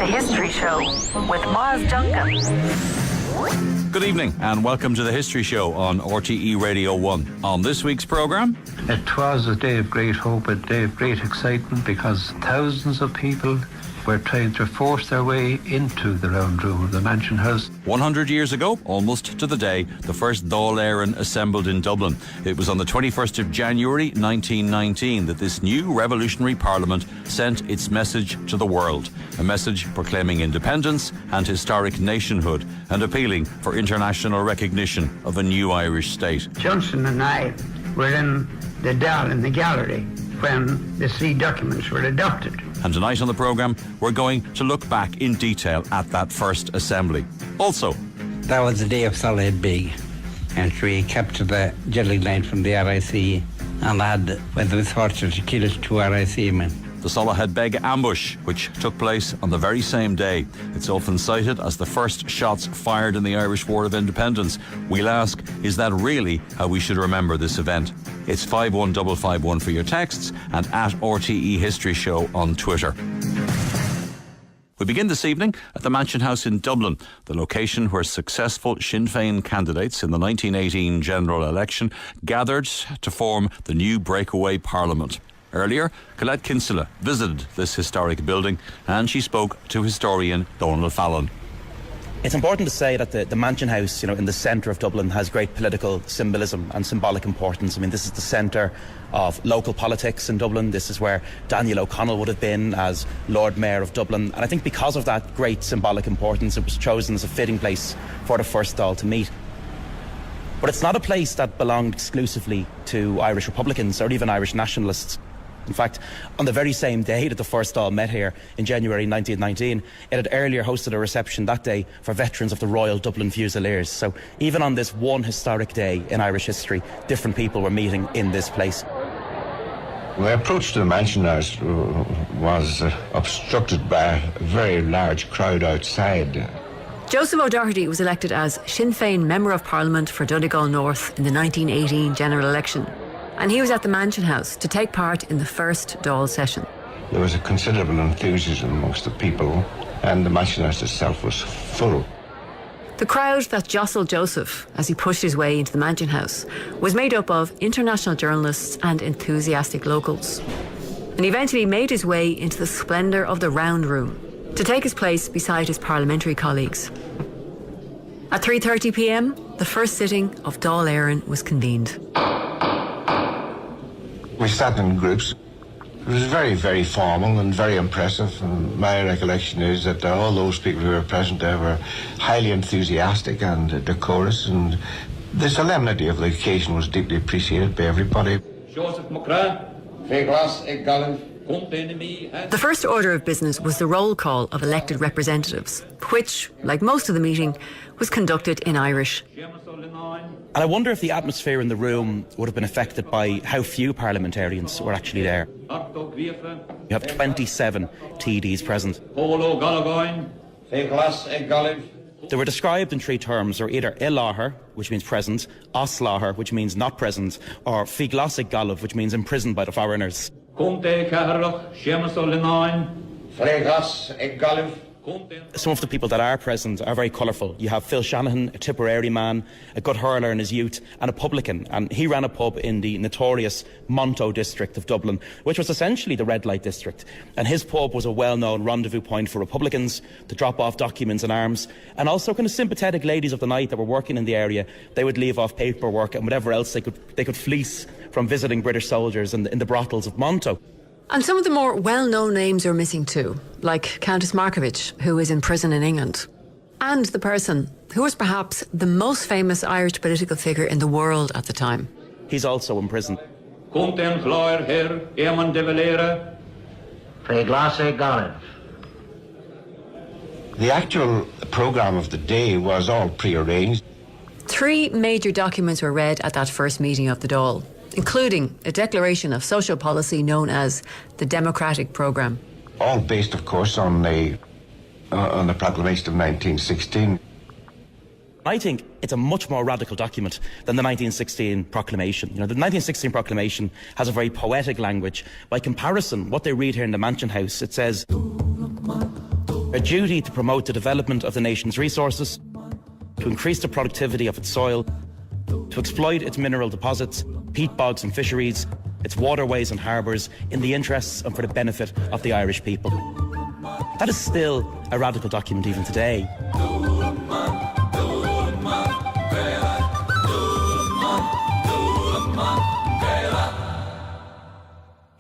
History Show with Myles Dungan. Good evening and welcome to the History Show on RTÉ Radio 1. On this week's programme, it was a day of great hope, a day of great excitement, because thousands of people were trying to force their way into the round room of the Mansion House. 100 years ago, almost to the day, the First Dáil Éireann assembled in Dublin. It was on the 21st of January 1919 that this new revolutionary parliament sent its message to the world. A message proclaiming independence and historic nationhood and appealing for international recognition of a new Irish state. Johnson and I were in the Dáil in the gallery when the three documents were adopted. And tonight on the programme, we're going to look back in detail at that first assembly. Also, that was the day of Soloheadbeg, and we kept the jelly line from the RIC, and had, with the misfortune to kill 2 RIC men. The Soloheadbeg Ambush, which took place on the very same day. It's often cited as the first shots fired in the Irish War of Independence. We'll ask, is that really how we should remember this event? It's 51551 for your texts and at RTÉ History Show on Twitter. We begin this evening at the Mansion House in Dublin, the location where successful Sinn Féin candidates in the 1918 general election gathered to form the new breakaway parliament. Earlier, Colette Kinsella visited this historic building and she spoke to historian Donal Fallon. It's important to say that the Mansion House, in the centre of Dublin, has great political symbolism and symbolic importance. I mean, this is the centre of local politics in Dublin. This is where Daniel O'Connell would have been as Lord Mayor of Dublin. And I think because of that great symbolic importance, it was chosen as a fitting place for the First Dáil to meet. But it's not a place that belonged exclusively to Irish Republicans or even Irish nationalists. In fact, on the very same day that the First Dáil met here in January 1919, it had earlier hosted a reception that day for veterans of the Royal Dublin Fusiliers. So even on this one historic day in Irish history, different people were meeting in this place. My approach to the Mansion House was obstructed by a very large crowd outside. Joseph O'Doherty was elected as Sinn Féin Member of Parliament for Donegal North in the 1918 general election. And he was at the Mansion House to take part in the first Dáil session. There was a considerable enthusiasm amongst the people, and the Mansion House itself was full. The crowd that jostled Joseph as he pushed his way into the Mansion House was made up of international journalists and enthusiastic locals. And he eventually made his way into the splendour of the Round Room to take his place beside his parliamentary colleagues. At 3:30 p.m, the first sitting of Dáil Éireann was convened. We sat in groups. It was very, very formal and very impressive. And my recollection is that all those people who were present there were highly enthusiastic and decorous, and the solemnity of the occasion was deeply appreciated by everybody. The first order of business was the roll call of elected representatives, which, like most of the meeting, was conducted in Irish. And I wonder if the atmosphere in the room would have been affected by how few parliamentarians were actually there. You have 27 TDs present. They were described in 3 terms. They're either Iláthar, which means present, Osláthar, which means not present, or Figlasig Galibh, which means imprisoned by the foreigners. Some of the people that are present are very colourful. You have Phil Shanahan, a Tipperary man, a good hurler in his youth, and a publican. And he ran a pub in the notorious Monto district of Dublin, which was essentially the red light district. And his pub was a well-known rendezvous point for Republicans to drop off documents and arms. And also kind of sympathetic ladies of the night that were working in the area, they would leave off paperwork and whatever else they could fleece from visiting British soldiers in the brothels of Monto. And some of the more well-known names are missing too, like Countess Markievicz, who is in prison in England. And the person who was perhaps the most famous Irish political figure in the world at the time. He's also in prison. The actual programme of the day was all pre-arranged. 3 major documents were read at that first meeting of the Dáil, including a declaration of social policy known as the Democratic Programme. All based, of course, on the proclamation of 1916. I think it's a much more radical document than the 1916 proclamation. The 1916 proclamation has a very poetic language. By comparison, what they read here in the Mansion House, it says, a duty to promote the development of the nation's resources, to increase the productivity of its soil, to exploit its mineral deposits, peat bogs and fisheries, its waterways and harbours in the interests and for the benefit of the Irish people. That is still a radical document even today.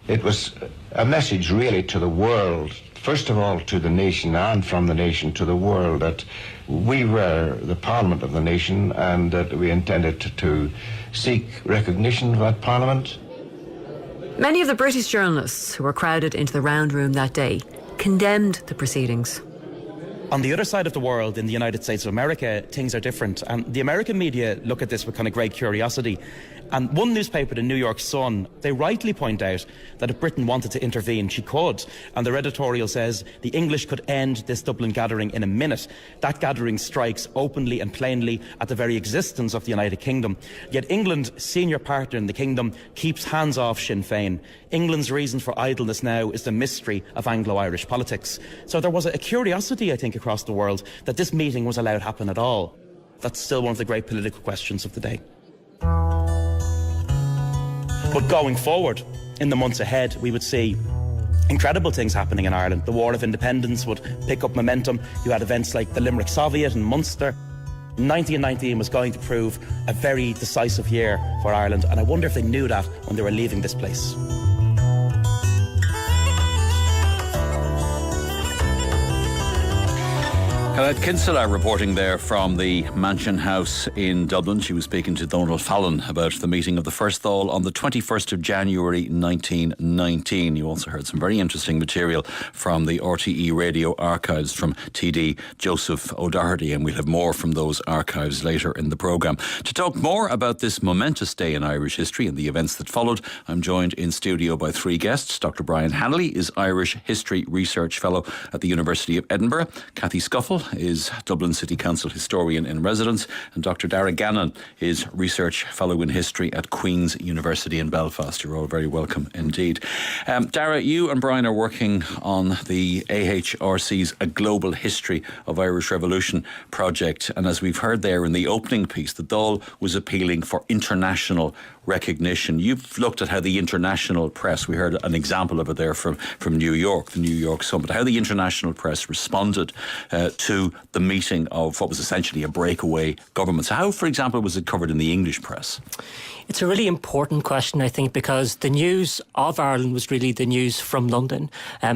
It was a message really to the world, first of all to the nation and from the nation to the world, that we were the Parliament of the nation and that we intended to seek recognition of that Parliament. Many of the British journalists who were crowded into the round room that day condemned the proceedings. On the other side of the world, in the United States of America, things are different. And the American media look at this with kind of great curiosity. And one newspaper, the New York Sun, they rightly point out that if Britain wanted to intervene, she could. And their editorial says the English could end this Dublin gathering in a minute. That gathering strikes openly and plainly at the very existence of the United Kingdom. Yet England, senior partner in the kingdom, keeps hands off Sinn Féin. England's reason for idleness now is the mystery of Anglo-Irish politics. So there was a curiosity, I think, across the world that this meeting was allowed to happen at all. That's still one of the great political questions of the day. But going forward, in the months ahead, we would see incredible things happening in Ireland. The War of Independence would pick up momentum. You had events like the Limerick Soviet and Munster. 1919 was going to prove a very decisive year for Ireland, and I wonder if they knew that when they were leaving this place. Colette Kinsella reporting there from the Mansion House in Dublin. She was speaking to Donal Fallon about the meeting of the First Dáil on the 21st of January 1919. You also heard some very interesting material from the RTÉ Radio Archives from TD Joseph O'Doherty, and we'll have more from those archives later in the programme. To talk more about this momentous day in Irish history and the events that followed, I'm joined in studio by three guests. Dr. Brian Hanley is Irish History Research Fellow at the University of Edinburgh. Cathy Scuffil is Dublin City Council Historian in Residence, and Dr. Darragh Gannon is Research Fellow in History at Queen's University in Belfast. You're all very welcome indeed. Darragh, you and Brian are working on the AHRC's A Global History of Irish Revolution project, and as we've heard there in the opening piece, the Dáil was appealing for international recognition. You've looked at how the international press, we heard an example of it there from New York, the New York Summit, how the international press responded to the meeting of what was essentially a breakaway government. So how, for example, was it covered in the English press? It's a really important question, I think, because the news of Ireland was really the news from London.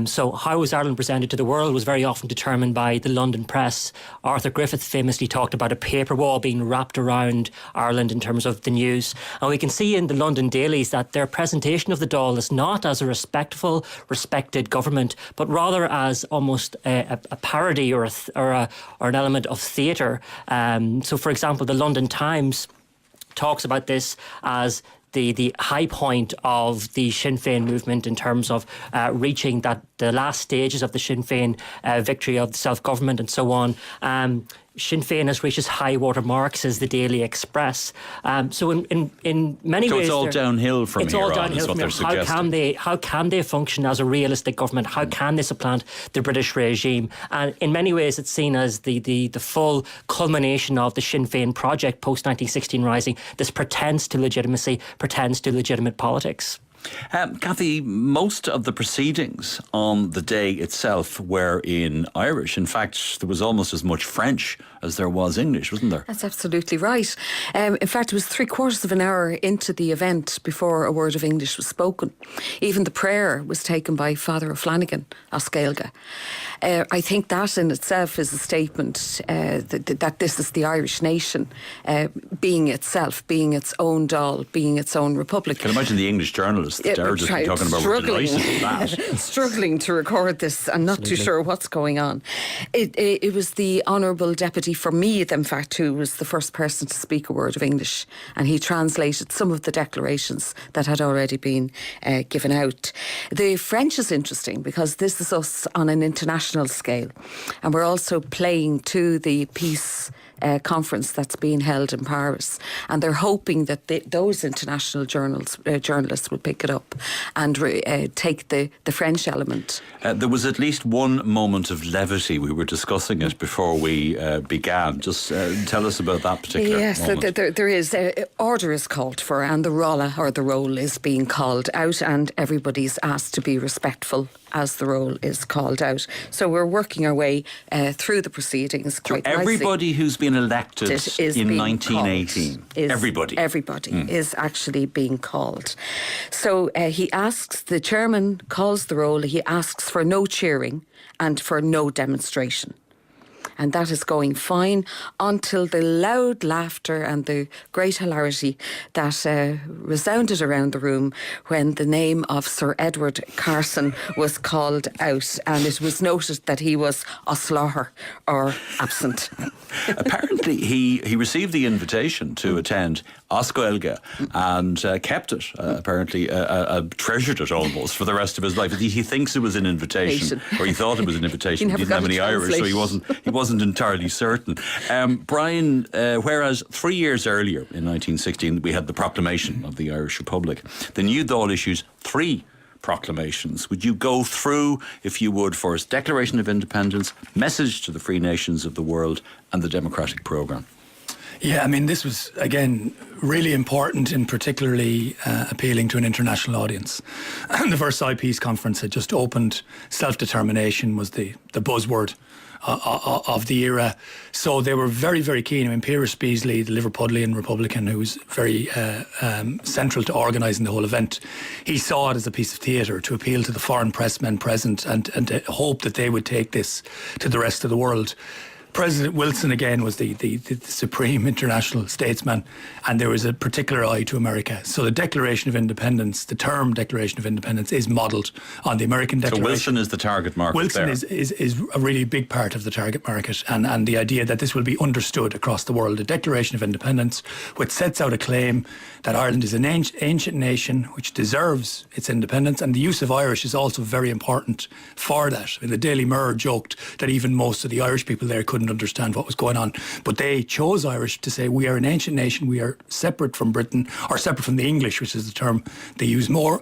So how was Ireland presented to the world was very often determined by the London press. Arthur Griffith famously talked about a paper wall being wrapped around Ireland in terms of the news. And we can see in the London dailies that their presentation of the Dáil is not as a respectful, respected government, but rather as almost a parody or an element of theatre. So, for example, the London Times talks about this as the high point of the Sinn Féin movement in terms of reaching the last stages of the Sinn Féin victory of self-government and so on. Sinn Féin has reached its high water mark, says the Daily Express. So in many ways... So it's all downhill from here on, is what they're suggesting. How can they function as a realistic government? How can they supplant the British regime? And in many ways it's seen as the full culmination of the Sinn Féin project post-1916 rising. This pretends to legitimacy, pretends to legitimate politics. Cathy, most of the proceedings on the day itself were in Irish. In fact, there was almost as much French as there was English, wasn't there? That's absolutely right. In fact, it was 3/4 of an hour into the event before a word of English was spoken. Even the prayer was taken by Father O'Flanagan, Oscailga. I think that in itself is a statement that this is the Irish nation being itself, being its own Dáil, being its own republic. I can imagine the English journalists that Darragh just been talking about were delighted with that. Struggling to record this and not too sure what's going on. It was the Honourable Deputy for Meath, in fact, who was the first person to speak a word of English, and he translated some of the declarations that had already been given out. The French is interesting because this is us on an international scale, and we're also playing to the peace conference that's being held in Paris, and they're hoping that those international journalists will pick break it up and take the French element. There was at least one moment of levity. We were discussing it before we began. Just tell us about that particular moment. Yes, there is. Order is called for, and the rolla or the roll is being called out, and everybody's asked to be respectful as the roll is called out. So we're working our way through the proceedings quite nicely. Everybody who's been elected in 1918, everybody is actually being called. So the chairman calls the roll, he asks for no cheering and for no demonstration. And that is going fine until the loud laughter and the great hilarity that resounded around the room when the name of Sir Edward Carson was called out, and it was noted that he was oslaughter or absent. Apparently he received the invitation to attend Oscoilga and kept it, apparently treasured it almost for the rest of his life. He thinks it was an invitation, or he thought it was an invitation. He didn't have any Irish, so he wasn't entirely certain. Brian, whereas 3 years earlier, in 1916, we had the proclamation of the Irish Republic, the new Dáil issues 3 proclamations. Would you go through, if you would, first, Declaration of Independence, Message to the Free Nations of the World, and the Democratic Programme? Yeah, I mean, this was, again, really important in particularly appealing to an international audience. The Versailles Peace Conference had just opened. Self-determination was the buzzword of the era. So they were very, very keen. I mean, Piers Beasley, the Liverpudlian Republican, who was very central to organising the whole event, he saw it as a piece of theatre to appeal to the foreign pressmen present and to hope that they would take this to the rest of the world. President Wilson, again, was the supreme international statesman, and there was a particular eye to America. So the Declaration of Independence, the term Declaration of Independence, is modelled on the American Declaration. So Wilson is the target market. Wilson is a really big part of the target market, and the idea that this will be understood across the world. The Declaration of Independence, which sets out a claim that Ireland is an ancient nation which deserves its independence, and the use of Irish is also very important for that. I mean, the Daily Mirror joked that even most of the Irish people there couldn't understand what was going on, but they chose Irish to say we are an ancient nation, we are separate from Britain, or separate from the English, which is the term they use more,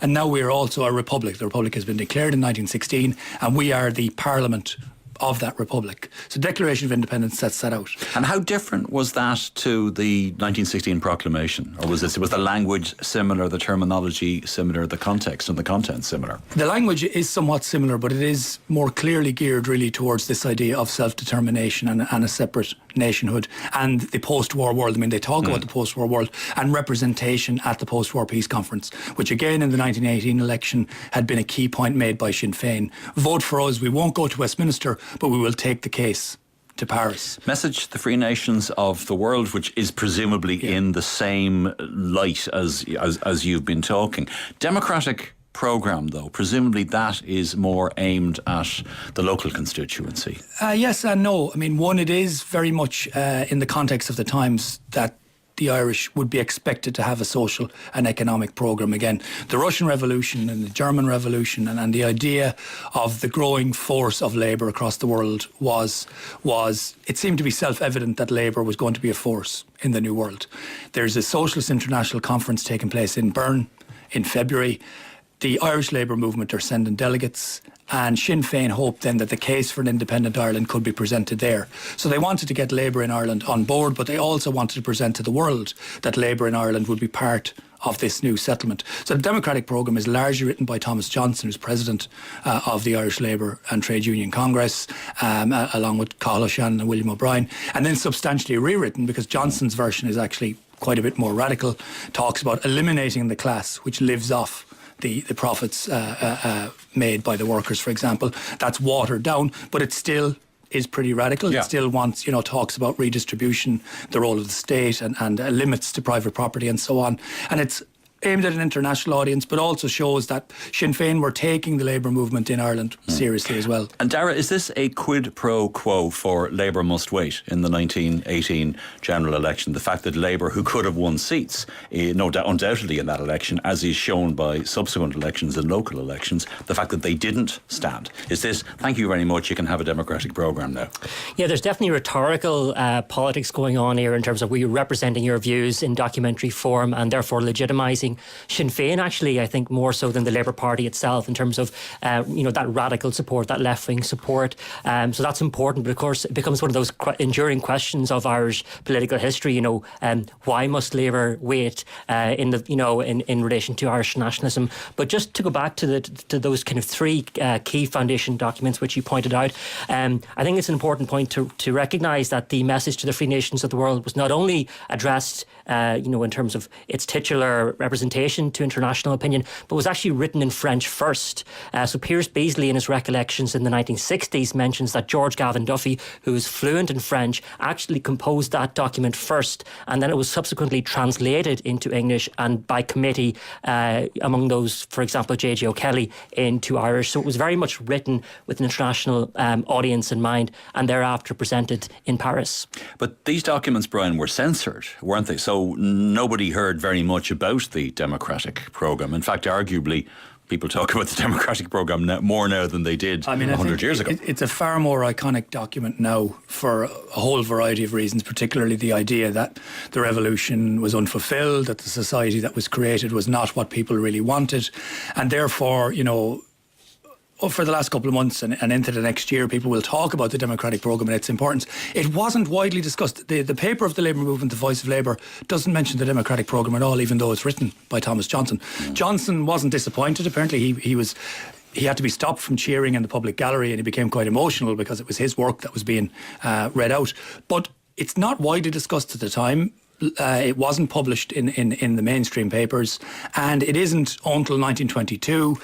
and now we are also a republic. The republic has been declared in 1916, and we are the parliament of that republic. So Declaration of Independence sets that out. And how different was that to the 1916 proclamation? Or was the language similar, the terminology similar, the context and the content similar? The language is somewhat similar, but it is more clearly geared really towards this idea of self-determination and a separate nationhood and the post-war world. I mean, they talk about the post-war world and representation at the post-war peace conference, which again in the 1918 election had been a key point made by Sinn Féin. Vote for us, we won't go to Westminster, but we will take the case to Paris. Message to the Free Nations of the World, which is presumably in the same light as you've been talking. Democratic programme, though, presumably that is more aimed at the local constituency. Yes and no. I mean, one, it is very much in the context of the times that the Irish would be expected to have a social and economic programme. Again, the Russian Revolution and the German Revolution and the idea of the growing force of labour across the world was it seemed to be self-evident that labour was going to be a force in the new world. There's a Socialist International Conference taking place in Bern in February. The Irish Labour Movement are sending delegates, and Sinn Féin hoped then that the case for an independent Ireland could be presented there. So they wanted to get Labour in Ireland on board, but they also wanted to present to the world that Labour in Ireland would be part of this new settlement. So the Democratic programme is largely written by Thomas Johnson, who's president of the Irish Labour and Trade Union Congress, along with Cathal O'Shannon and William O'Brien, and then substantially rewritten because Johnson's version is actually quite a bit more radical, talks about eliminating the class which lives off the profits made by the workers, for example. That's watered down, but it still is pretty radical. Yeah. It still wants, talks about redistribution, the role of the state and limits to private property and so on. And it's aimed at an international audience, but also shows that Sinn Féin were taking the labour movement in Ireland seriously as well. And Darragh, is this a quid pro quo for Labour must wait in the 1918 general election? The fact that Labour, who could have won seats, undoubtedly in that election, as is shown by subsequent elections and local elections, the fact that they didn't stand. Is this, thank you very much, you can have a democratic programme now? Yeah, there's definitely rhetorical politics going on here in terms of we representing your views in documentary form and therefore legitimising mobilising Sinn Féin, actually, I think more so than the Labour Party itself, in terms of that radical support, that left-wing support. So that's important, but of course it becomes one of those enduring questions of Irish political history. Why must Labour wait in relation to Irish nationalism? But just to go back to those kind of three key foundation documents which you pointed out, I think it's an important point to recognise that the message to the free nations of the world was not only addressed in terms of its titular representation to international opinion, but was actually written in French first. So Piers Beasley, in his recollections in the 1960s, mentions that George Gavin Duffy, who is fluent in French, actually composed that document first, and then it was subsequently translated into English and by committee, among those, for example, J.J. O'Kelly, into Irish. So it was very much written with an international audience in mind, and thereafter presented in Paris. But these documents, Brian, were censored, weren't they? So nobody heard very much about the democratic programme. In fact, arguably, people talk about the democratic programme more now than they did 100 years ago. It's a far more iconic document now for a whole variety of reasons, particularly the idea that the revolution was unfulfilled, that the society that was created was not what people really wanted, and therefore, for the last couple of months and into the next year, people will talk about the democratic programme and its importance. It wasn't widely discussed. The paper of the Labour Movement, The Voice of Labour, doesn't mention the democratic programme at all, even though it's written by Thomas Johnson. Johnson wasn't disappointed. Apparently he had to be stopped from cheering in the public gallery, and he became quite emotional because it was his work that was being read out. But it's not widely discussed at the time. It wasn't published in the mainstream papers, and it isn't until 1922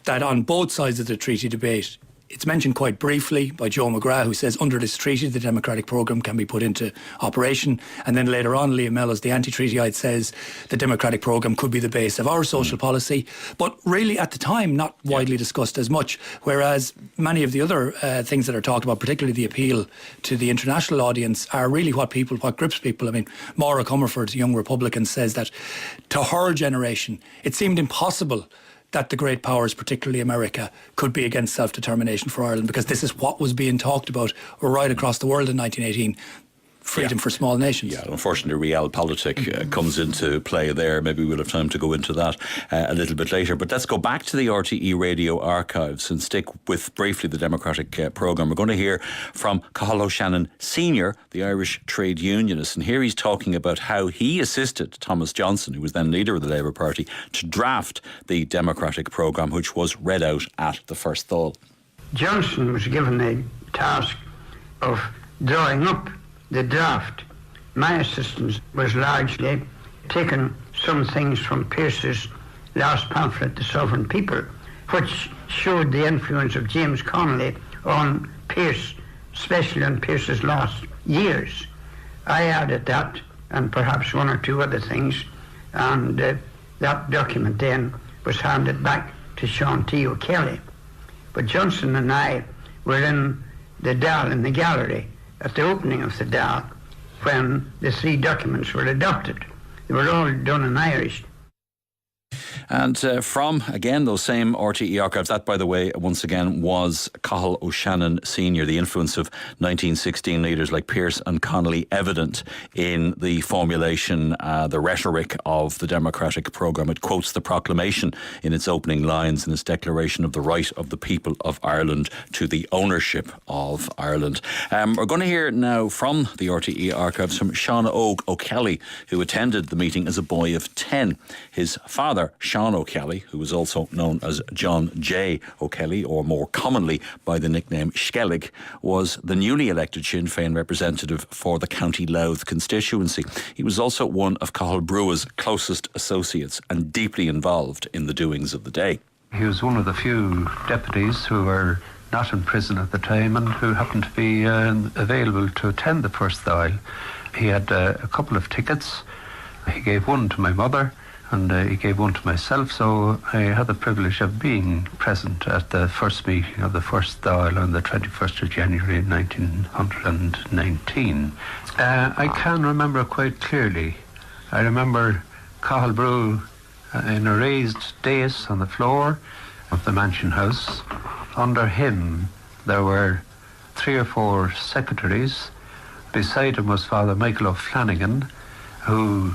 that on both sides of the treaty debate, it's mentioned quite briefly by Joe McGrath, who says under this treaty the democratic programme can be put into operation, and then later on Liam Mellows, the anti-treatyite, says the democratic programme could be the base of our social policy, but really at the time not widely discussed as much, whereas many of the other things that are talked about, particularly the appeal to the international audience, are really what grips people. I mean, Maura Comerford, a young Republican, says that to her generation it seemed impossible that the great powers, particularly America, could be against self-determination for Ireland, because this is what was being talked about right across the world in 1918. Freedom for small nations. Yeah, unfortunately, realpolitik comes into play there. Maybe we'll have time to go into that a little bit later. But let's go back to the RTÉ Radio archives and stick with briefly the democratic programme. We're going to hear from Cathal O'Shannon Senior, the Irish trade unionist, and here he's talking about how he assisted Thomas Johnson, who was then leader of the Labour Party, to draft the democratic programme, which was read out at the First Dáil. Johnson was given the task of drawing up the draft. My assistance was largely taking some things from Pearse's last pamphlet, The Sovereign People, which showed the influence of James Connolly on Pearse, especially on Pearse's last years. I added that and perhaps one or two other things, and that document then was handed back to Shawn T. O'Kelly. But Johnson and I were in the Dáil in the gallery at the opening of the Dáil when the three documents were adopted. They were all done in Irish. And from, again, those same RTÉ archives, that, by the way, once again, was Cathal O'Shannon Senior. The influence of 1916 leaders like Pearse and Connolly evident in the formulation, the rhetoric of the democratic programme. It quotes the proclamation in its opening lines in its declaration of the right of the people of Ireland to the ownership of Ireland. We're going to hear now from the RTÉ archives from Shawn O'Kelly, who attended the meeting as a boy of 10. His father, Shawn O'Kelly, who was also known as John J. O'Kelly, or more commonly by the nickname Skellig, was the newly elected Sinn Féin representative for the County Louth constituency. He was also one of Cathal Brua's closest associates and deeply involved in the doings of the day. He was one of the few deputies who were not in prison at the time and who happened to be available to attend the First Dáil. He had a couple of tickets. He gave one to my mother, and he gave one to myself, so I had the privilege of being present at the first meeting of the First Dáil on the 21st of January 1919. I can remember quite clearly. I remember Cathal Brugha in a raised dais on the floor of the Mansion House. Under him there were 3 or 4 secretaries. Beside him was Father Michael O'Flanagan, who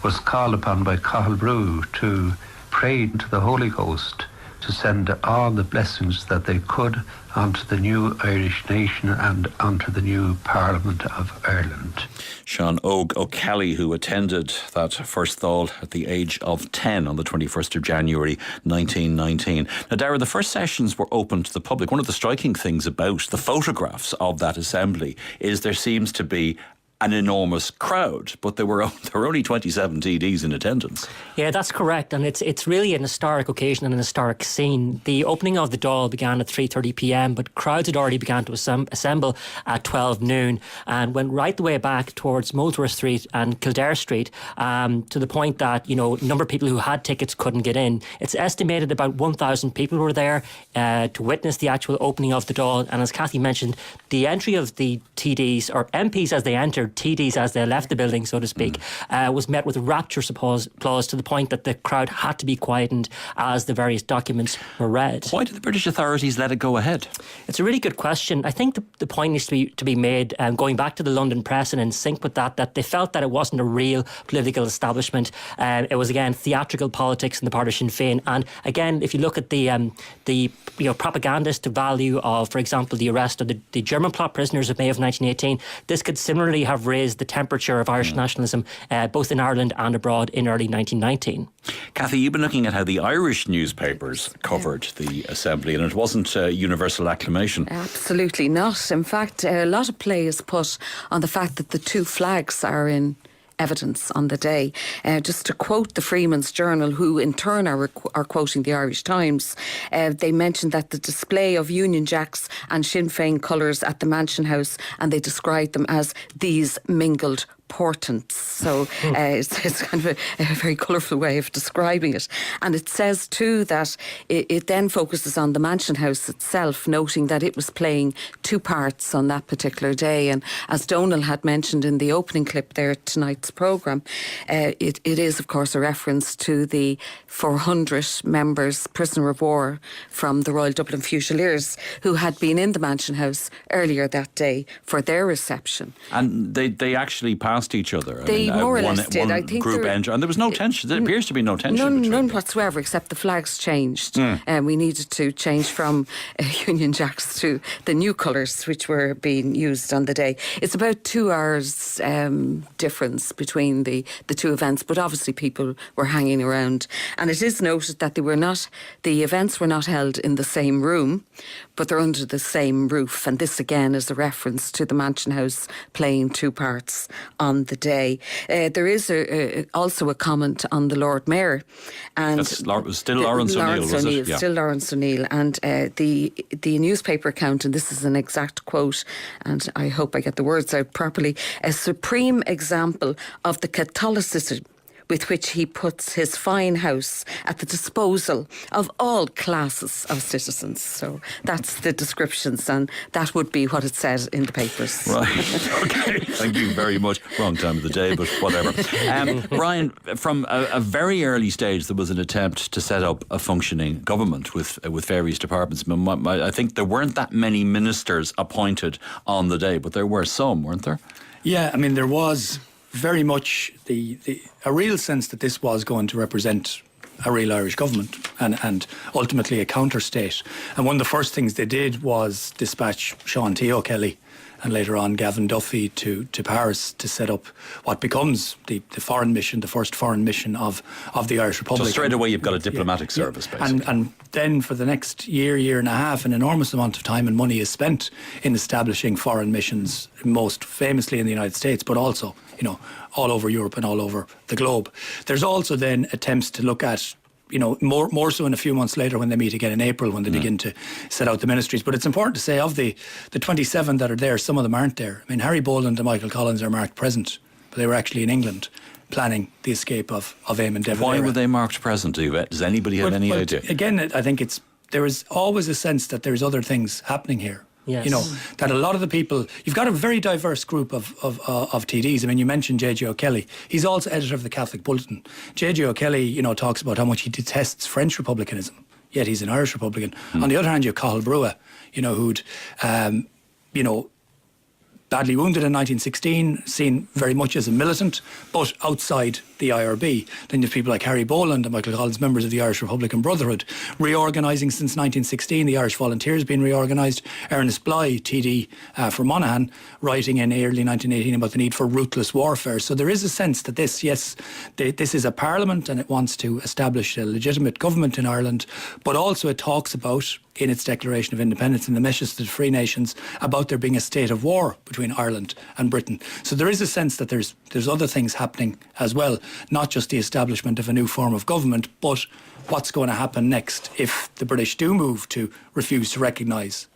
was called upon by Cathal Brugha to pray to the Holy Ghost to send all the blessings that they could onto the new Irish nation and onto the new Parliament of Ireland. Shawn O'Kelly, who attended that First Dáil at the age of 10 on the 21st of January 1919. Now, Darragh, the first sessions were open to the public. One of the striking things about the photographs of that assembly is there seems to be an enormous crowd, but there were only 27 TDs in attendance. Yeah, that's correct, and it's really an historic occasion and an historic scene. The opening of the Dáil began at 3:30 p.m, but crowds had already begun to assemble at 12 noon and went right the way back towards Molesworth Street and Kildare Street, to the point that, a number of people who had tickets couldn't get in. It's estimated about 1,000 people were there to witness the actual opening of the Dáil, and as Cathy mentioned, the entry of the TDs, or MPs as they entered, TDs as they left the building, so to speak, was met with rapturous applause to the point that the crowd had to be quietened as the various documents were read. Why did the British authorities let it go ahead? It's a really good question. I think the point needs to be made, going back to the London press and in sync with that they felt that it wasn't a real political establishment. It was, again, theatrical politics in the part of Sinn Féin. And again, if you look at the propagandist value of, for example, the arrest of the German plot prisoners of May of 1918, this could similarly have raised the temperature of Irish nationalism, both in Ireland and abroad, in early 1919. Cathy, you've been looking at how the Irish newspapers covered the assembly, and it wasn't universal acclamation. Absolutely not. In fact, a lot of play is put on the fact that the two flags are in evidence on the day. Just to quote the Freeman's Journal, who in turn are quoting the Irish Times, they mentioned that the display of Union Jacks and Sinn Féin colours at the Mansion House, and they described them as these mingled portents. So it's kind of a very colourful way of describing it. And it says too that it then focuses on the Mansion House itself, noting that it was playing two parts on that particular day. And as Donal had mentioned in the opening clip there at tonight's programme, it is of course a reference to the 400 members, prisoner of war from the Royal Dublin Fusiliers, who had been in the Mansion House earlier that day for their reception. And they actually passed each other. They more or less did. I think group entered, and there was no tension. There appears to be no tension. None whatsoever, except the flags changed. And we needed to change from Union Jacks to the new colours, which were being used on the day. It's about 2 hours difference between the two events, but obviously people were hanging around. And it is noted that the events were not held in the same room, but they're under the same roof. And this again is a reference to the Mansion House playing two parts on the day. There is also a comment on the Lord Mayor, and that's still Lawrence O'Neill, was it? Yeah. Still Lawrence O'Neill, and the newspaper account, and this is an exact quote, and I hope I get the words out properly: a supreme example of the Catholicism with which he puts his fine house at the disposal of all classes of citizens. So that's the descriptions, and that would be what it said in the papers. Right, okay, thank you very much. Wrong time of the day, but whatever. Brian, from a very early stage there was an attempt to set up a functioning government with various departments. I think there weren't that many ministers appointed on the day, but there were some, weren't there? Yeah, I mean, there was very much a real sense that this was going to represent a real Irish government and ultimately a counter-state. And one of the first things they did was dispatch Shawn T. O'Kelly and later on Gavin Duffy to Paris to set up what becomes the foreign mission, the first foreign mission of the Irish Republic. So straight away you've got a diplomatic service, basically. And then for the next year and a half, an enormous amount of time and money is spent in establishing foreign missions, most famously in the United States, but also, all over Europe and all over the globe. There's also then attempts to look at, more so in a few months later when they meet again in April, when they begin to set out the ministries. But it's important to say, of the 27 that are there, some of them aren't there. I mean, Harry Boland and Michael Collins are marked present, but they were actually in England planning the escape of Eamon De Valera. Why were they marked present? Does anybody have any idea? Again, I think there is always a sense that there's other things happening here. Yes. That a lot of the people, you've got a very diverse group of TDs. I mean, you mentioned J.J. O'Kelly. He's also editor of the Catholic Bulletin. J.J. O'Kelly, talks about how much he detests French republicanism, yet he's an Irish Republican. On the other hand, you have Cathal Brugha, who'd, badly wounded in 1916, seen very much as a militant, but outside the IRB. Then you have people like Harry Boland and Michael Collins, members of the Irish Republican Brotherhood, reorganising since 1916. The Irish Volunteers being reorganised. Ernest Bligh, TD for Monaghan, writing in early 1918 about the need for ruthless warfare. So there is a sense that this is a parliament and it wants to establish a legitimate government in Ireland, but also it talks about, in its Declaration of Independence and the message to the Free Nations, about there being a state of war between Ireland and Britain. So there is a sense that there's other things happening as well, not just the establishment of a new form of government, but what's going to happen next if the British do move to refuse to recognise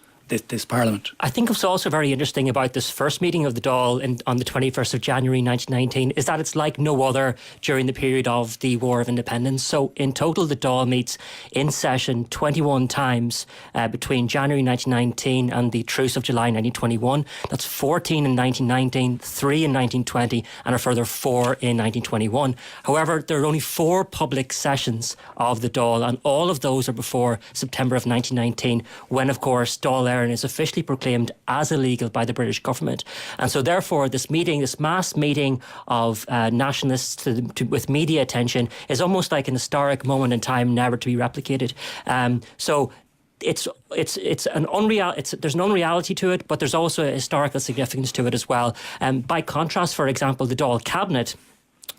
this Parliament. I think what's also very interesting about this first meeting of the Dáil on the 21st of January 1919 is that it's like no other during the period of the War of Independence. So in total, the Dáil meets in session 21 times between January 1919 and the Truce of July 1921. That's 14 in 1919, 3 in 1920 and a further 4 in 1921. However, there are only 4 public sessions of the Dáil, and all of those are before September of 1919, when of course Dáil Éireann is officially proclaimed as illegal by the British government. And so therefore this mass meeting of nationalists with media attention is almost like an historic moment in time, never to be replicated. So there's an unreality to it, but there's also a historical significance to it as well. By contrast, for example, the Dáil cabinet,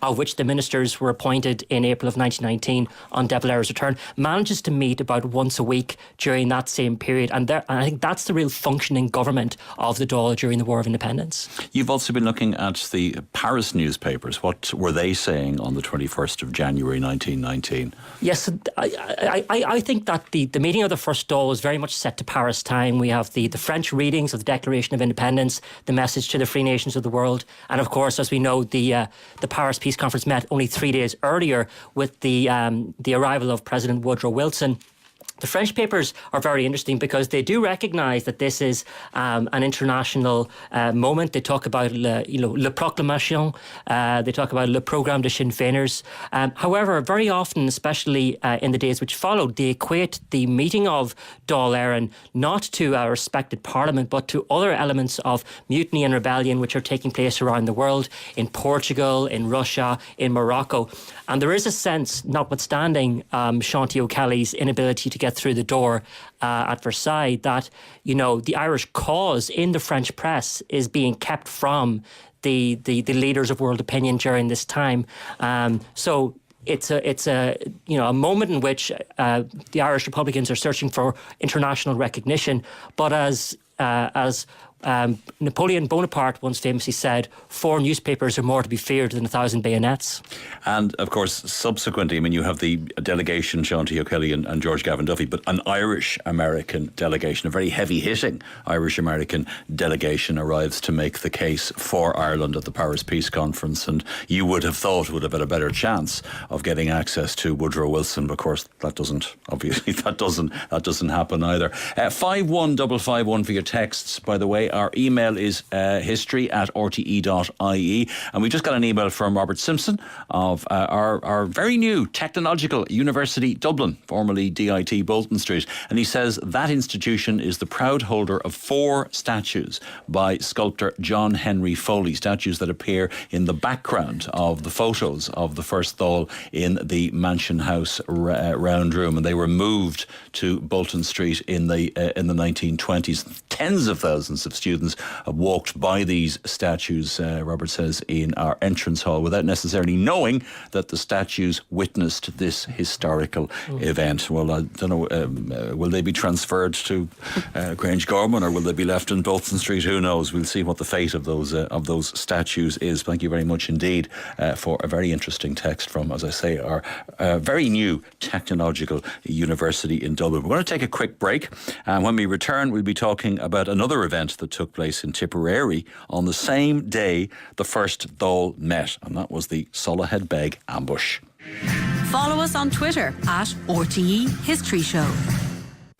of which the ministers were appointed in April of 1919 on De Valera's return, manages to meet about once a week during that same period. And I think that's the real functioning government of the Dáil during the War of Independence. You've also been looking at the Paris newspapers. What were they saying on the 21st of January 1919? Yes, I think that the meeting of the First Dáil was very much set to Paris time. We have the French readings of the Declaration of Independence, the message to the Free Nations of the world, and of course, as we know, the Paris Peace Conference met only 3 days earlier with the arrival of President Woodrow Wilson. The French papers are very interesting because they do recognise that this is an international moment. They talk about le proclamation, they talk about le programme de Sinn Féiners. However, very often, especially in the days which followed, they equate the meeting of Dáil Éireann not to a respected parliament, but to other elements of mutiny and rebellion which are taking place around the world, in Portugal, in Russia, in Morocco. And there is a sense, notwithstanding Sean O'Kelly's inability to get through the door at Versailles, that, the Irish cause in the French press is being kept from the leaders of world opinion during this time. So it's a moment in which the Irish Republicans are searching for international recognition, but as Napoleon Bonaparte once famously said, 4 newspapers are more to be feared than 1,000 bayonets. And of course, subsequently, you have the delegation, Sean O'Kelly and George Gavin Duffy, but an Irish-American delegation, a very heavy-hitting Irish-American delegation, arrives to make the case for Ireland at the Paris Peace Conference, and you would have thought would have had a better chance of getting access to Woodrow Wilson, but of course that doesn't happen either. 51551 for your texts, by the way. Our email is history@rte.ie, and we just got an email from Robert Simpson of our very new Technological University Dublin, formerly DIT Bolton Street, and he says that institution is the proud holder of 4 statues by sculptor John Henry Foley, statues that appear in the background of the photos of the First Dáil in the Mansion House round room, and they were moved to Bolton Street in the 1920s. Tens of thousands of students have walked by these statues, Robert says, in our entrance hall without necessarily knowing that the statues witnessed this historical event. Well, I don't know, will they be transferred to Grange Gorman, or will they be left in Bolton Street? Who knows? We'll see what the fate of those statues is. Thank you very much indeed for a very interesting text from, as I say, our very new Technological University in Dublin. We're going to take a quick break, and when we return, we'll be talking about another event that took place in Tipperary on the same day the First Dáil met, and that was the Soloheadbeg Ambush. Follow us on Twitter @RTE History Show.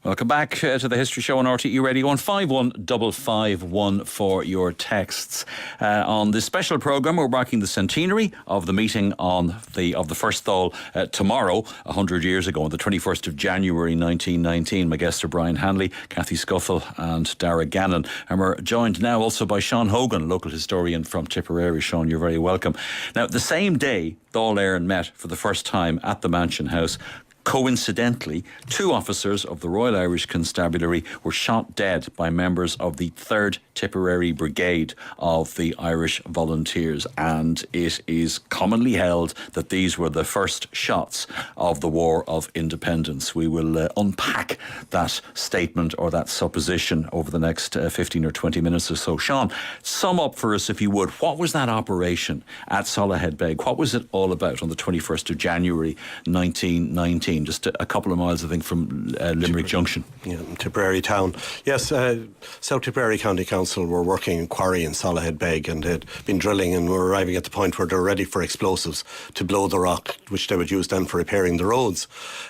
Welcome back to the History Show on RTÉ Radio on 51551 for your texts. On this special programme, we're marking the centenary of the meeting of the First Dáil tomorrow, 100 years ago, on the 21st of January 1919. My guests are Brian Hanley, Cathy Scuffil and Darragh Gannon. And we're joined now also by Shawn Hogan, local historian from Tipperary. Shawn, you're very welcome. Now, the same day Dáil Éireann met for the first time at the Mansion House, coincidentally, 2 officers of the Royal Irish Constabulary were shot dead by members of the 3rd Tipperary Brigade of the Irish Volunteers, and it is commonly held that these were the first shots of the War of Independence. We will unpack that statement or that supposition over the next 15 or 20 minutes or so. Shawn, sum up for us, if you would, what was that operation at Soloheadbeg? What was it all about on the 21st of January 1919? Just a couple of miles, I think, from Limerick Junction. Yeah, Tipperary town. Yes, South Tipperary County Council were working in quarry in Soloheadbeg, and they'd been drilling and were arriving at the point where they were ready for explosives to blow the rock, which they would use then for repairing the roads.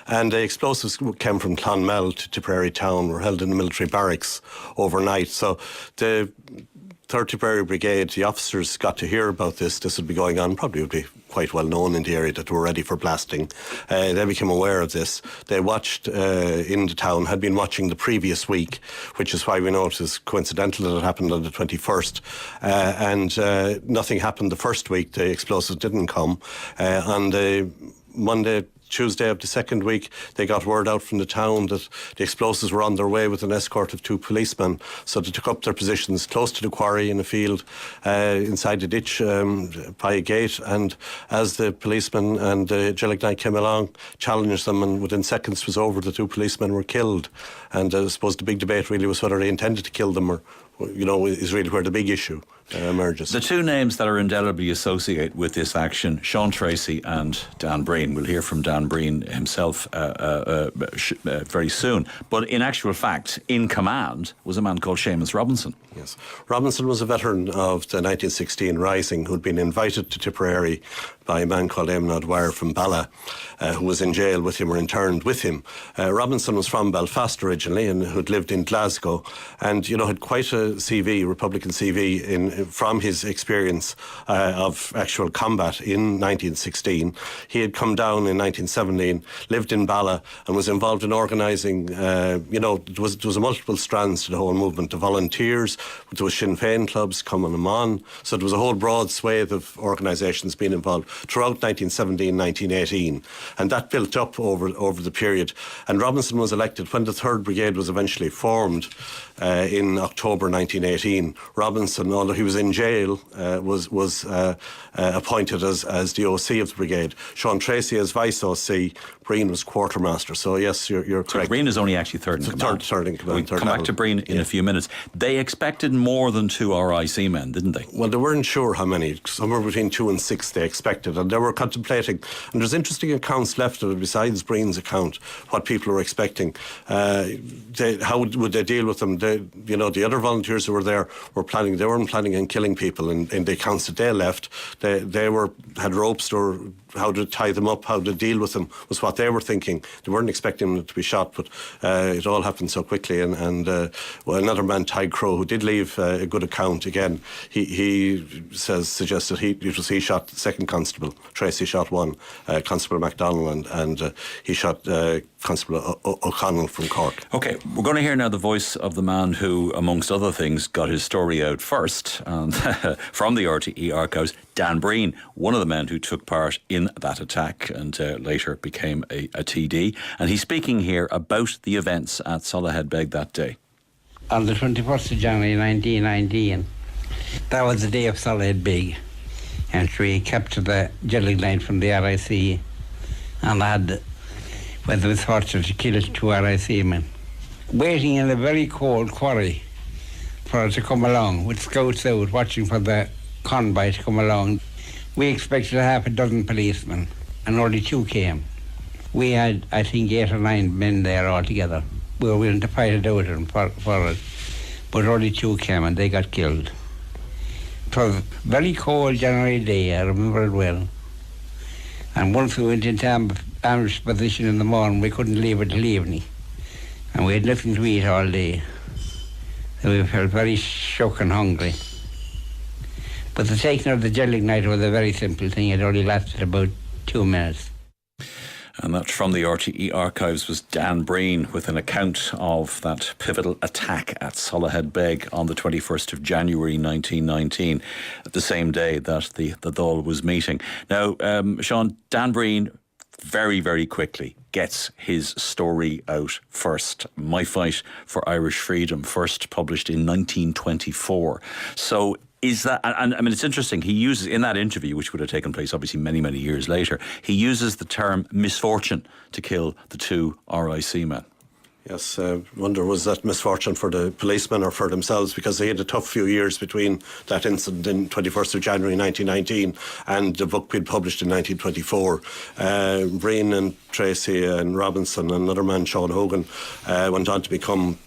And the explosives came from Clonmel to Tipperary town, were held in the military barracks overnight. So the 3rd Tipperary Brigade, the officers got to hear about this. This would be going on, probably would be quite well known in the area that they were ready for blasting. They became aware of this. They watched in the town, had been watching the previous week, which is why we know it is coincidental that it happened on the 21st. And nothing happened the first week. The explosives didn't come. On the Tuesday of the second week, they got word out from the town that the explosives were on their way with an escort of 2 policemen. So they took up their positions close to the quarry in a field, inside the ditch by a gate. And as the policemen and the Gillignite came along, challenged them, and within seconds was over, the 2 policemen were killed. And I suppose the big debate really was whether they intended to kill them or, is really where the big issue emerges. The 2 names that are indelibly associated with this action, Sean Tracy and Dan Breen. We'll hear from Dan Breen himself very soon. But in actual fact, in command was a man called Seamus Robinson. Yes. Robinson was a veteran of the 1916 Rising who'd been invited to Tipperary by a man called Eamon O'Dwyer from Bala, who was in jail with him or interned with him. Robinson was from Belfast originally and who'd lived in Glasgow and, had quite a CV, Republican CV, from his experience of actual combat in 1916. He had come down in 1917, lived in Bala and was involved in organising, there was multiple strands to the whole movement. The volunteers, there was Sinn Féin clubs coming on. So there was a whole broad swathe of organisations being involved throughout 1917, 1918. And that built up over the period. And Robinson was elected when the 3rd Brigade was eventually formed in October 1918. Robinson, although he was in jail, was appointed as the OC of the brigade. Sean Tracy as vice OC. Breen was quartermaster. So yes, you're correct. So Breen is only actually third in command. Third in command. We'll come back to Breen in a few minutes. They expected more than 2 RIC men, didn't they? Well, they weren't sure how many. Somewhere between 2 and 6 they expected, and they were contemplating. And there's interesting accounts left of it besides Breen's account, what people were expecting. How would they deal with them? The other volunteers who were there were planning. They weren't planning on killing people. In the accounts that they left, they had ropes or how to tie them up, how to deal with them was what they were thinking. They weren't expecting them to be shot, but it all happened so quickly. And another man, Ty Crow, who did leave a good account again, he suggested he shot the 2nd constable. Tracy shot 1, Constable MacDonald, and he shot Constable O'Connell from Cork. OK, we're going to hear now the voice of the man who, amongst other things, got his story out first and from the RTÉ Archives, Dan Breen, one of the men who took part in that attack and later became a TD. And he's speaking here about the events at Soloheadbeg that day. On the 21st of January 1919, that was the day of Soloheadbeg, and we captured the jelly line from the RIC and had, when there was torture, to kill 2 RIC men. Waiting in a very cold quarry for it to come along, with scouts out watching for the convoy to come along. We expected 6 policemen, and only 2 came. We had, I think, 8 or 9 men there altogether. We were willing to fight it out and for it, but only 2 came and they got killed. It was a very cold January day, I remember it well. And once we went into ambush position in the morning, we couldn't leave it till evening. And we had nothing to eat all day. So we felt very shook and hungry. But the taking of the jelly night was a very simple thing. It only lasted about 2 minutes. And that from the RTÉ Archives was Dan Breen with an account of that pivotal attack at Soloheadbeg on the 21st of January 1919, the same day that the Dáil was meeting. Now, Shawn, Dan Breen very, very quickly gets his story out first. My Fight for Irish Freedom, first published in 1924. So is that, and I mean, it's interesting, he uses, in that interview, which would have taken place obviously many, many years later, he uses the term misfortune to kill the 2 RIC men. Yes, wonder was that misfortune for the policemen or for themselves, because they had a tough few years between that incident in 21st of January 1919 and the book being published in 1924. Breen and Tracy and Robinson and another man, Shawn Hogan, went on to become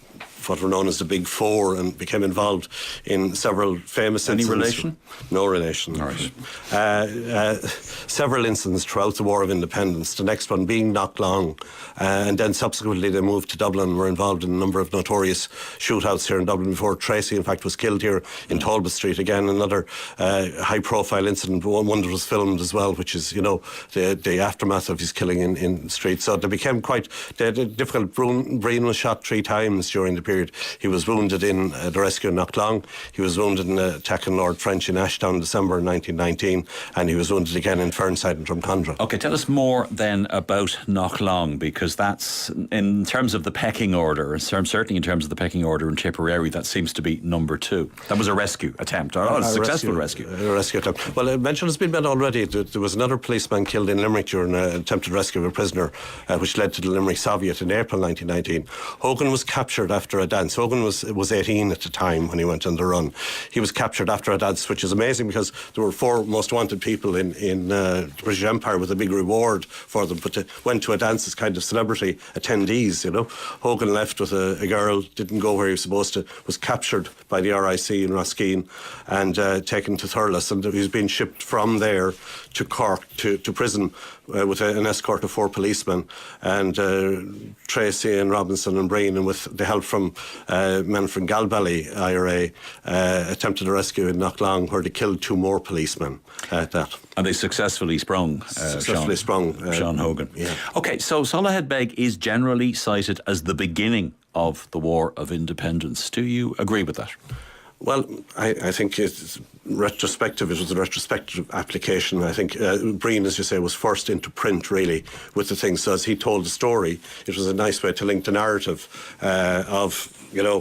what were known as the Big Four and became involved in several famous incidents. Any relation? No relation. All right. Several incidents throughout the War of Independence, the next one being Knocklong, and then subsequently they moved to Dublin and were involved in a number of notorious shootouts here in Dublin before. Tracy, in fact, was killed here in Talbot Street. Again, another high-profile incident, one that was filmed as well, which is, you know, the aftermath of his killing in the street. So they became quite difficult. Breen was shot 3 times during the period. He was wounded in the rescue in Knocklong. He was wounded in an attack on Lord French in Ashdown in December 1919, and he was wounded again in Fernside and Drumcondra. OK, tell us more then about Knocklong, because that's, in terms of the pecking order, certainly in terms of the pecking order in Tipperary, that seems to be number 2. That was a rescue attempt, a successful rescue. A rescue attempt. Well, mention has been made already. There was another policeman killed in Limerick during an attempted rescue of a prisoner, which led to the Limerick Soviet in April 1919. Hogan was captured after a dance. Hogan was 18 at the time when he went on the run. He was captured after a dance, which is amazing because there were 4 most wanted people in the British Empire with a big reward for them, but they went to a dance as kind of celebrity attendees, you know. Hogan left with a girl, didn't go where he was supposed to, was captured by the RIC in Roskeen and taken to Thurles, and he's been shipped from there to Cork to prison with an escort of 4 policemen, and Tracy and Robinson and Breen, and with the help from men from Galbally IRA, attempted a rescue in Knocklong where they killed 2 more policemen at that. And they successfully sprung Shawn Hogan. Yeah. OK, so Soloheadbeg is generally cited as the beginning of the War of Independence. Do you agree with that? Well, I think it's retrospective. It was a retrospective application. I think Breen, as you say, was first into print, really, with the thing. So as he told the story, it was a nice way to link the narrative of, you know,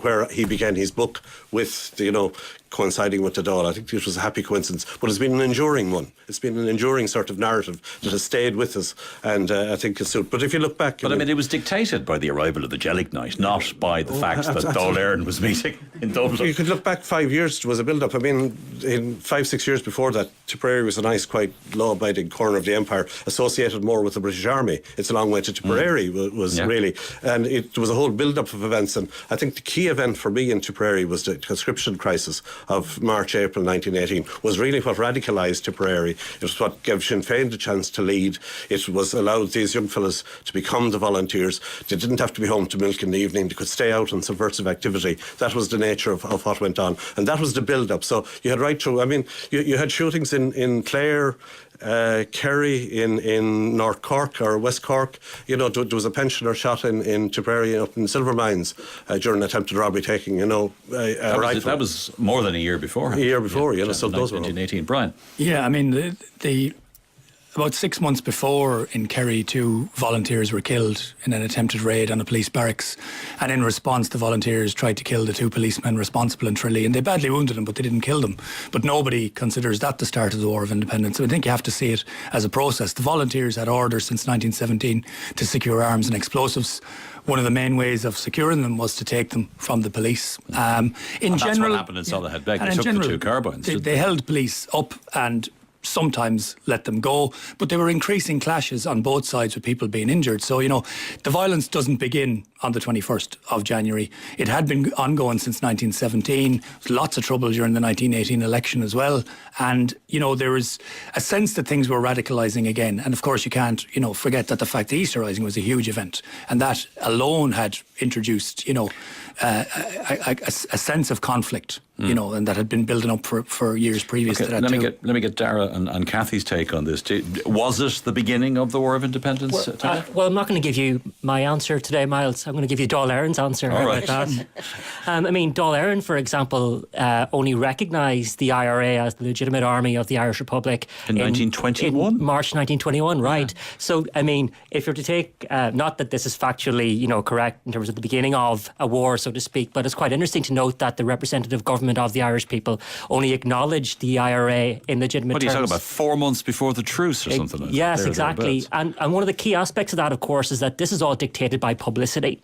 where he began his book with, you know, coinciding with the Dáil. I think it was a happy coincidence, but it's been an enduring one. It's been an enduring sort of narrative that has stayed with us, and I think it's suit. But if you look back, but I mean, it was dictated by the arrival of the Jellic Night, not by the fact that Dáil Éireann was meeting in Dublin. You could look back 5 years. There was a build-up. I mean, in 5-6 years before that, Tipperary was a nice, quite law-abiding corner of the empire, associated more with the British Army. It's a long way to Tipperary, was really, and it was a whole build-up of events. And I think the key event for me in Tipperary was the conscription crisis of March, April 1918, was really what radicalised Tipperary. It was what gave Sinn Féin the chance to lead. It was allowed these young fellas to become the volunteers. They didn't have to be home to milk in the evening. They could stay out on subversive activity. That was the nature of what went on. And that was the build-up. So you had right through, I mean, you had shootings in Clare, Kerry, in North Cork or West Cork. You know, there was a pensioner shot in Tipperary up in Silver Mines during an attempted robbery, taking, you know, a rifle. That was more than a year before. A year before, you know, so those were 1918. Brian? Yeah, I mean, the about 6 months before in Kerry, 2 volunteers were killed in an attempted raid on a police barracks, and in response the volunteers tried to kill the 2 policemen responsible in Tralee, and they badly wounded them, but they didn't kill them. But nobody considers that the start of the War of Independence. So I think you have to see it as a process. The volunteers had orders since 1917 to secure arms and explosives. One of the main ways of securing them was to take them from the police. And that's what happened in Soloheadbeg. They took the 2 carbines. They held police up and sometimes let them go, but there were increasing clashes on both sides with people being injured. So, you know, the violence doesn't begin on the 21st of January. It had been ongoing since 1917. There was lots of trouble during the 1918 election as well. And, there was a sense that things were radicalising again. And of course, you can't, forget that the fact the Easter Rising was a huge event. And that alone had introduced, a sense of conflict, and that had been building up for years previous to that. Let me get Darragh and Cathy's take on this. Was it the beginning of the War of Independence? Well, I'm not going to give you my answer today, Myles. I'm going to give you Dáil Éireann's answer. All right. About that. Dáil Éireann, for example, only recognised the IRA as the legitimate army of the Irish Republic in 1921. In March 1921, right? Yeah. So, if you're to take, not that this is factually, correct in terms of the beginning of a war, so to speak, but it's quite interesting to note that the representative government of the Irish people only acknowledged the IRA in legitimate terms. What are you talking about? 4 months before the truce or something like that? Yes, exactly. And one of the key aspects of that, of course, is that this is all dictated by publicity.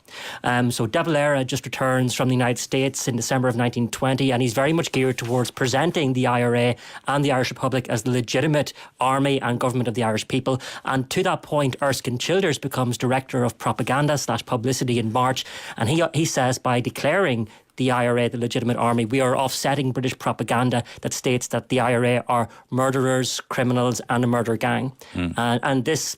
So De Valera just returns from the United States in December of 1920, and he's very much geared towards presenting the IRA and the Irish Republic as the legitimate army and government of the Irish people. And to that point, Erskine Childers becomes Director of Propaganda/Publicity in March, and he says by declaring the IRA the legitimate army, we are offsetting British propaganda that states that the IRA are murderers, criminals and a murder gang. And this,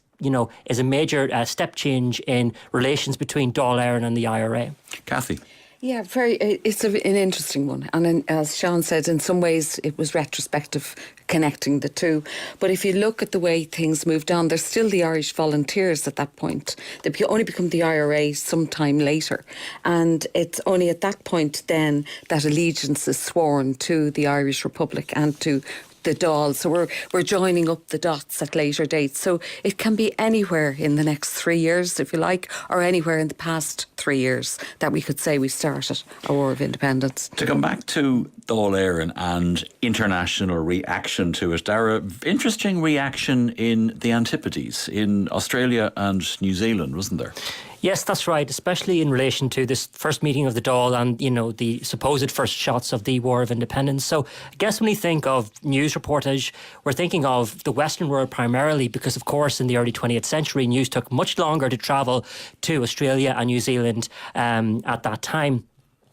is a major step change in relations between Dáil Éireann and the IRA. Cathy? Yeah, it's an interesting one. And as Shawn said, in some ways it was retrospective, connecting the two. But if you look at the way things moved on, there's still the Irish Volunteers at that point. They only become the IRA sometime later. And it's only at that point then that allegiance is sworn to the Irish Republic and to the Dáil. So we're joining up the dots at later dates. So it can be anywhere in the next 3 years, if you like, or anywhere in the past 3 years that we could say we started a War of Independence. To come back to Dáil Éireann and international reaction to it, Darragh, interesting reaction in the Antipodes, in Australia and New Zealand, wasn't there? Yes, that's right, especially in relation to this first meeting of the Dáil and, the supposed first shots of the War of Independence. So I guess when we think of news reportage, we're thinking of the Western world primarily because, of course, in the early 20th century, news took much longer to travel to Australia and New Zealand at that time.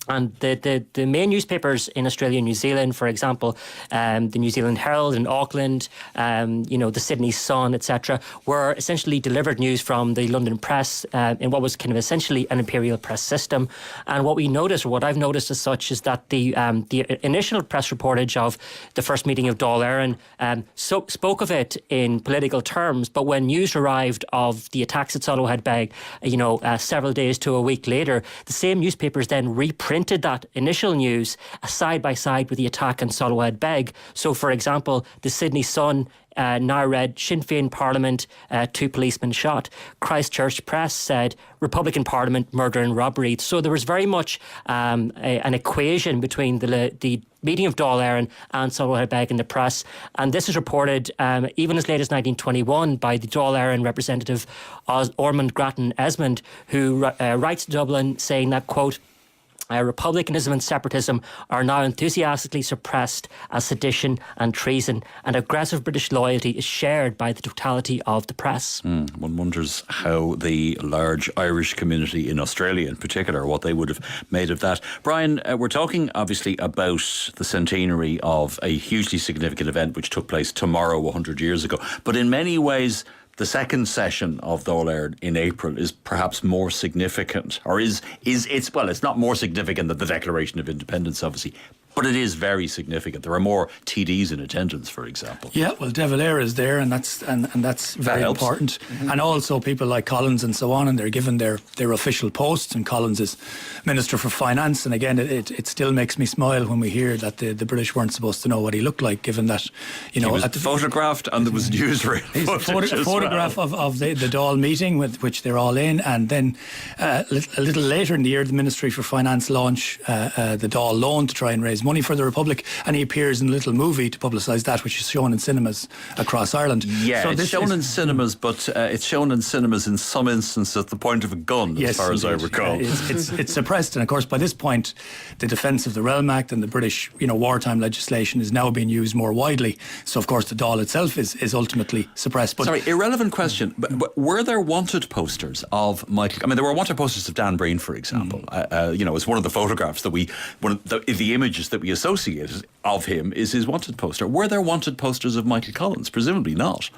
And the main newspapers in Australia and New Zealand, for example, the New Zealand Herald in Auckland, the Sydney Sun, etc., were essentially delivered news from the London press in what was kind of essentially an imperial press system. And what we noticed, or what I've noticed as such, is that the initial press reportage of the first meeting of Dáil Éireann spoke of it in political terms, but when news arrived of the attacks at Soloheadbeg, several days to a week later, the same newspapers then reprinted that initial news side by side with the attack on Soloheadbeg. So, for example, the Sydney Sun now read Sinn Féin Parliament, 2 policemen shot. Christchurch Press said Republican Parliament, murder and robbery. So there was very much an equation between the meeting of Dáil Éireann and Soloheadbeg in the press. And this is reported even as late as 1921 by the Dáil Éireann representative Ormond Grattan Esmond, who writes to Dublin saying that, quote, republicanism and separatism are now enthusiastically suppressed as sedition and treason, and aggressive British loyalty is shared by the totality of the press. One wonders how the large Irish community in Australia in particular, what they would have made of that. Brian, we're talking obviously about the centenary of a hugely significant event which took place tomorrow 100 years ago, but in many ways the second session of Dáil Éireann in April is perhaps more significant, or it's not more significant than the Declaration of Independence, obviously, but it is very significant. There are more TDs in attendance, for example. Yeah, well, De Valera is there, and that's very important. Mm-hmm. And also people like Collins and so on, and they're given their official posts, and Collins is Minister for Finance. And again, it still makes me smile when we hear that the British weren't supposed to know what he looked like, given that, he was photographed and there was newsreel footage. A photograph of the Dáil meeting, with which they're all in, and then a little later in the year, the Ministry for Finance launch the Dáil loan to try and raise money for the Republic, and he appears in a little movie to publicise that, which is shown in cinemas across Ireland. Yeah, so it's shown in cinemas, but it's shown in cinemas in some instances at the point of a gun, as far as I recall. It's suppressed, and of course by this point the Defence of the Realm Act and the British wartime legislation is now being used more widely, so of course the Dáil itself is ultimately suppressed. But sorry, irrelevant question, but were there wanted posters of Michael? I mean, there were wanted posters of Dan Breen, for example. It's one of the photographs that the images that we associated of him is his wanted poster. Were there wanted posters of Michael Collins? Presumably not.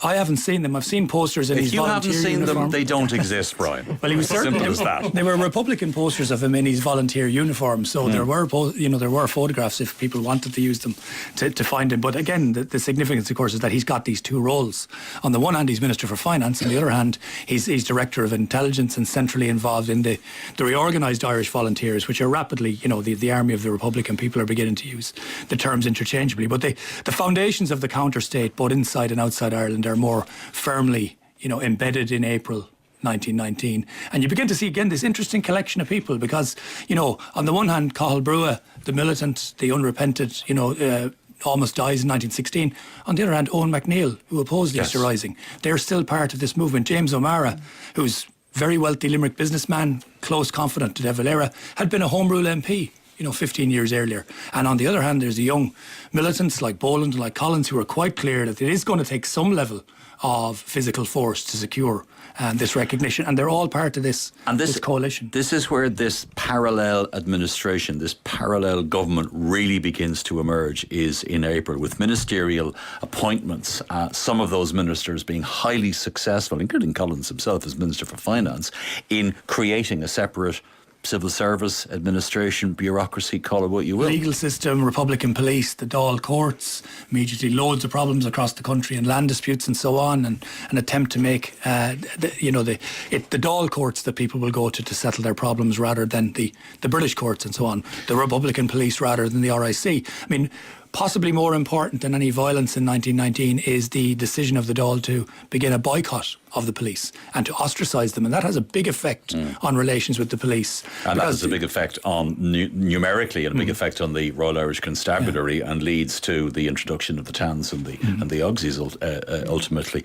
I haven't seen them. I've seen posters in his volunteer uniform. If you haven't seen them, they don't exist, Brian. Well, he was certainly simple as that. There were Republican posters of him in his volunteer uniform, so there were photographs if people wanted to use them to find him. But again, the significance, of course, is that he's got these two roles. On the one hand, he's Minister for Finance. On the other hand, he's Director of Intelligence and centrally involved in the reorganised Irish Volunteers, which are rapidly, the Army of the Republic, and people are beginning to use the terms interchangeably. But the foundations of the counter-state, both inside and outside Ireland, are more firmly, embedded in April 1919. And you begin to see again this interesting collection of people because, on the one hand, Cathal Brugha, the militant, the unrepented, almost dies in 1916. On the other hand, Owen MacNeill, who opposed the Easter Rising, they're still part of this movement. James O'Mara, who's very wealthy Limerick businessman, close confidant to De Valera, had been a Home Rule MP 15 years earlier. And on the other hand, there's the young militants like Boland and like Collins who are quite clear that it is going to take some level of physical force to secure this recognition, and they're all part of this coalition. This is where this parallel administration, this parallel government really begins to emerge, is in April, with ministerial appointments, some of those ministers being highly successful, including Collins himself as Minister for Finance, in creating a separate civil service, administration, bureaucracy, call it what you will. Legal system, Republican police, the Dáil courts, immediately loads of problems across the country and land disputes and so on, and an attempt to make the Dáil courts that people will go to settle their problems rather than the British courts and so on, the Republican police rather than the RIC. I mean, possibly more important than any violence in 1919 is the decision of the Dáil to begin a boycott of the police and to ostracise them, and that has a big effect on relations with the police. And that has a big effect on numerically, and a big effect on the Royal Irish Constabulary, and leads to the introduction of the TANs and the Ogsies ultimately.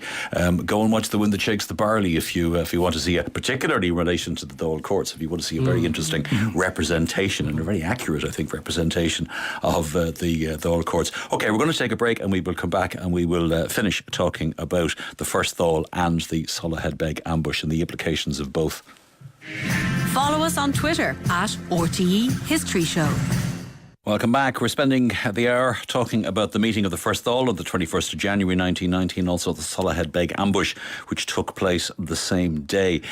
Go and watch The Wind That Shakes the Barley if you want to see, particularly in relation to the Dáil courts, if you want to see a very interesting representation, and a very accurate, I think, representation of the Dáil courts. Okay, we're going to take a break, and we will come back and we will finish talking about the First Dáil and the Soloheadbeg Ambush and the implications of both. Follow us on Twitter at RTÉ History Show. Welcome back. We're spending the hour talking about the meeting of the First Dáil on the 21st of January 1919, also the Soloheadbeg Ambush, which took place the same day.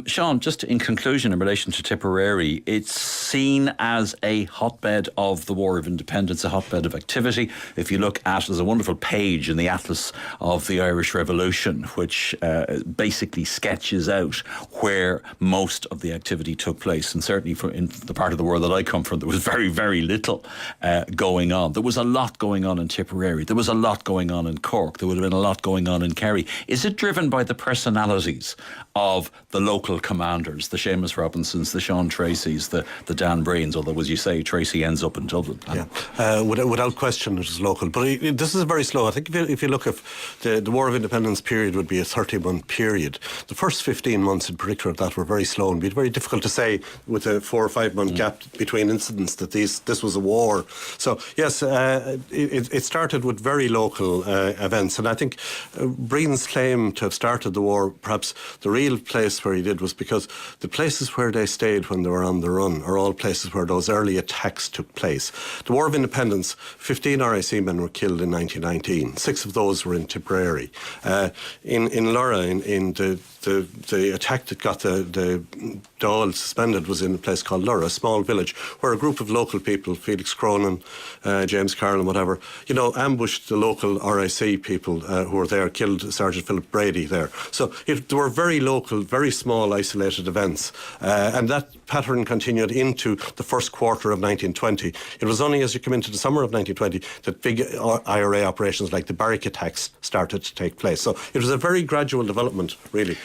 Shawn, just in conclusion, in relation to Tipperary, it's seen as a hotbed of the War of Independence, a hotbed of activity. If you look at, there's a wonderful page in the Atlas of the Irish Revolution, which basically sketches out where most of the activity took place. And certainly in the part of the world that I come from, there was very, very little going on. There was a lot going on in Tipperary. There was a lot going on in Cork. There would have been a lot going on in Kerry. Is it driven by the personalities of the local commanders, the Seamus Robinsons, the Sean Tracys, the Dan Breens, although, as you say, Tracy ends up in Dublin? Yeah, without question it is local. But this is very slow. I think if you look at the War of Independence period would be a 30-month period. The first 15 months in particular of that were very slow, and it'd be very difficult to say with a 4 or 5 month gap between incidents that this was a war. So yes, it started with very local events, and I think Breen's claim to have started the war, perhaps the real place where he did, was because the places where they stayed when they were on the run are all places where those early attacks took place. The War of Independence, 15 RIC men were killed in 1919. 6 of those were in Tipperary. In Lurra, in the attack that got the Dáil suspended was in a place called Lurra, a small village where a group of local people, Felix Cronin, James Carlin, whatever, ambushed the local RIC people who were there, killed Sergeant Philip Brady there. So there were very local, very small, isolated events. And that pattern continued into the first quarter of 1920. It was only as you come into the summer of 1920 that big IRA operations like the barrack attacks started to take place. So it was a very gradual development, really,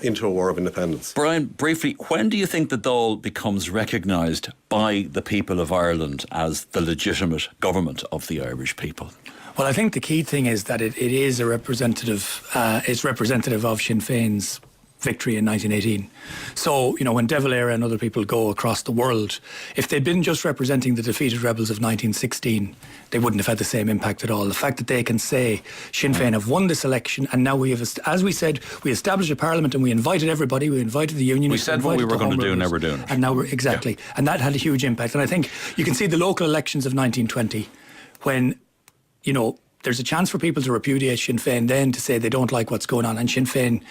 into a War of Independence. Brian, briefly, when do you think the Dáil becomes recognised by the people of Ireland as the legitimate government of the Irish people? Well, I think the key thing is that it is a representative. It's representative of Sinn Féin's victory in 1918. So, when De Valera and other people go across the world, if they'd been just representing the defeated rebels of 1916, they wouldn't have had the same impact at all. The fact that they can say Sinn Féin have won this election, and now we have, as we said, we established a parliament and we invited everybody, we invited the unionists. We said what we were going to do, and now we're doing it. And now exactly. Yeah. And that had a huge impact. And I think you can see the local elections of 1920 when, there's a chance for people to repudiate Sinn Féin then, to say they don't like what's going on, and Sinn Féin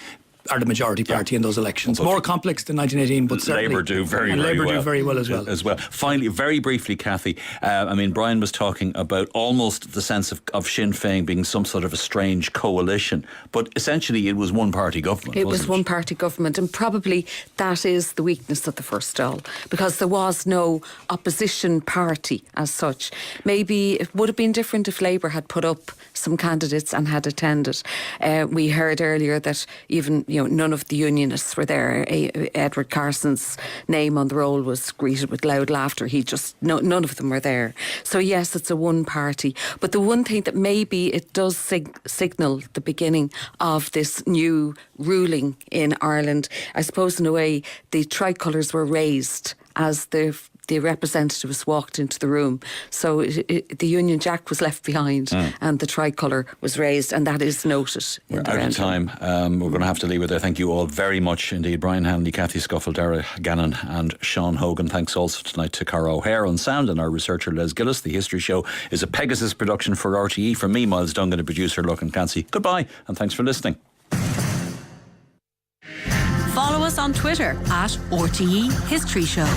are the majority party in those elections. More complex than 1918, but certainly Labour do very well as well. Finally, very briefly, Cathy, Brian was talking about almost the sense of Sinn Féin being some sort of a strange coalition, but essentially it was one-party government. It was one-party government, and probably that is the weakness of the First Dáil, because there was no opposition party as such. Maybe it would have been different if Labour had put up some candidates and had attended. We heard earlier that even none of the unionists were there. Edward Carson's name on the roll was greeted with loud laughter. None of them were there. So yes, it's a one party. But the one thing that maybe it does signal the beginning of this new ruling in Ireland, I suppose in a way the tricolours were raised as the representatives walked into the room. So the Union Jack was left behind and the tricolour was raised, and that is noted. We're out of time. We're going to have to leave it there. Thank you all very much indeed. Brian Hanley, Cathy Scuffil, Darragh Gannon and Shawn Hogan. Thanks also tonight to Cara O'Hare on sound and our researcher Les Gillis. The History Show is a Pegasus production for RTÉ. From me, Myles Dungan, and producer Lucan Clancy. Goodbye and thanks for listening. Follow us on Twitter @RTÉ History Show.